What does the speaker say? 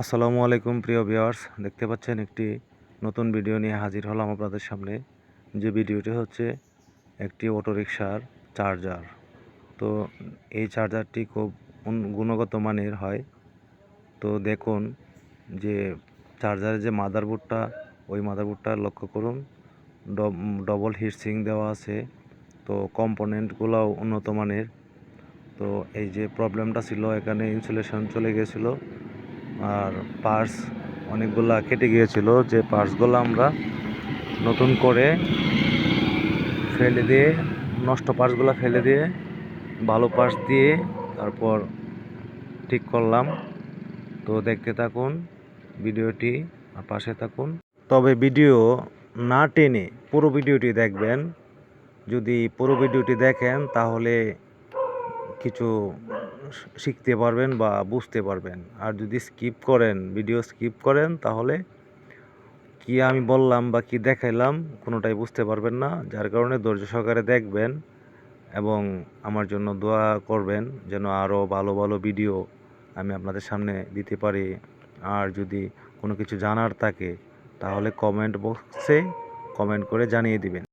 আসসালামু আলাইকুম প্রিয় ভিউয়ার্স, দেখতে পাচ্ছেন একটি নতুন ভিডিও নিয়ে হাজির হলাম আপনাদের সামনে। যে ভিডিওটি হচ্ছে একটি অটোরিকশার চার্জার। তো এই চার্জারটি খুব গুণগত মানের হয়। তো দেখুন যে চার্জারের যে মাদারবোর্ডটা, ওই মাদারবোর্ডটা লক্ষ্য করুন, ডবল হিটসিঙ্ক দেওয়া আছে। তো কম্পোনেন্টগুলোও উন্নত মানের। তো এই যে প্রবলেমটা ছিল, এখানে ইনসুলেশন চলে গিয়েছিল আর পার্টস অনেকগুলা কেটে গিয়েছিল। যে পার্টসগুলো আমরা নতুন করে ফেলে দিয়ে, নষ্ট পার্টসগুলো ফেলে দিয়ে ভালো পার্টস দিয়ে তারপর ঠিক করলাম। তো দেখতে থাকুন ভিডিওটি আর পাশে থাকুন। তবে ভিডিও না টেনে পুরো ভিডিওটি দেখবেন। যদি পুরো ভিডিওটি দেখেন তাহলে কিছু শিখতে পারবেন বা বুঝতে পারবেন। আর যদি ভিডিও স্কিপ করেন তাহলে কি আমি বললাম বা কি দেখাইলাম কোনোটাই বুঝতে পারবেন না। যার কারণে ধৈর্য সহকারে দেখবেন এবং আমার জন্য দোয়া করবেন যেন আরও ভালো ভালো ভিডিও আমি আপনাদের সামনে দিতে পারি। আর যদি কোনো কিছু জানার থাকে তাহলে কমেন্ট বক্সে কমেন্ট করে জানিয়ে দিবেন।